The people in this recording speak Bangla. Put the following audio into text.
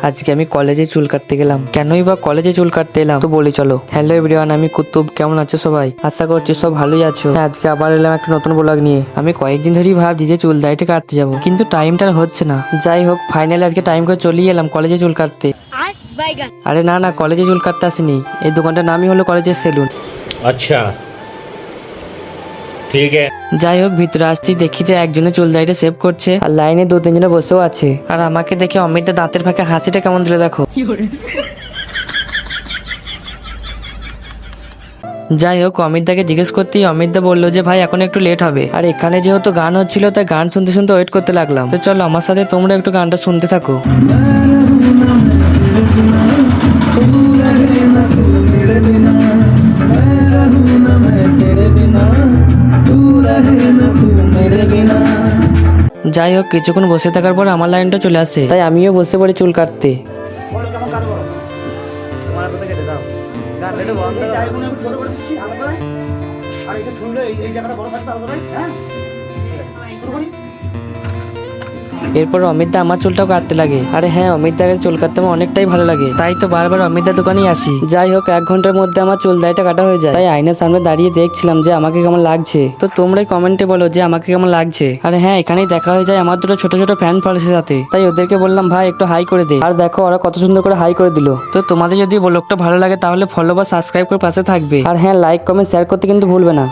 আজকে আমি কলেজে চুল কাটতে গেলাম। কেনই বা কলেজে চুল কাটতে এলাম তো বলি চলো। হ্যালো এভরিওয়ান, আমি কুতুব। কেমন আছো সবাই? আশা করছি সব ভালোই আছো। হ্যাঁ, আজকে আবার এলাম একটা নতুন ব্লগ নিয়ে। আমি কয়েকদিন ধরেই ভাবছি যে চুল দাড়িটা কাটতে যাবো, কিন্তু টাইমটা হচ্ছে না। যাই হোক, ফাইনালি আজকে টাইম করে চলেই এলাম কলেজে চুল কাটতে। আরে না না, কলেজে চুল কাটতে আসিনি। এই দোকানটার নামই হলো কলেজের সেলুন। अच्छा ठीक है। যাই হোক, ভিতরে আসতেই দেখি যে একজনে চুল দাড়িটা সেভ করছে, আর লাইনে দু তিনজনে বসেও আছে। আর আমাকে দেখে অমিতদা দাঁতের ফাঁকে হাসিটা কেমন দিল দেখো। যাই হোক, অমিতদাকে জিজ্ঞেস করতেই অমিতদা বললো যে ভাই এখন একটু লেট হবে। আর এখানে যেহেতু গান হচ্ছিল তাই গান শুনতে শুনতে ওয়েট করতে লাগলাম। তো চলো আমার সাথে তোমরা একটু গানটা শুনতে থাকো। যাই হোক, কিছুক্ষণ বসে থাকার পর আমার লাইনটা চলে আসে, তাই আমিও বসে পড়ি চুল কাটতে। বলো কেমন কাটবো? তোমার হাতে কেটে দাও। এই জায়গাগুলো আমি ছোট করে দিচ্ছি আলাদা করে। আর এটা শুনলে এই জায়গাটা বড় থাকতে আলাদা করে, হ্যাঁ? শুরু করি। এরপর অমিতদা আমার চুলটাও কাটতে লাগে। আরে হ্যাঁ, অমিতদাকে চুল কাটতে আমার অনেকটাই ভালো লাগে, তাই তো বারবার অমিতদার দোকানেই আসি। যাই হোক, 1 ঘন্টার মধ্যে আমার চুল দাড়িটা কাটা হয়ে যায়। তাই আয়নার সামনে দাঁড়িয়ে দেখছিলাম যে আমাকে কেমন লাগছে। তো তোমরাই কমেন্টে বলো যে আমাকে কেমন লাগছে। আরে হ্যাঁ, এখানেই দেখা হয়ে যায় আমার দুটো ছোট ছোট ফ্যান ফলোয়ার্সের সাথে। তাই ওদেরকে বললাম ভাই একটু হাই করে দে। আর দেখো ওরা কত সুন্দর করে হাই করে দিল। তো তোমাদের যদি ব্লগটা ভালো লাগে তাহলে ফলো বা সাবস্ক্রাইব করে পাশে থাকবে। আর হ্যাঁ, লাইক কমেন্ট শেয়ার করতে কিন্তু ভুলবে না।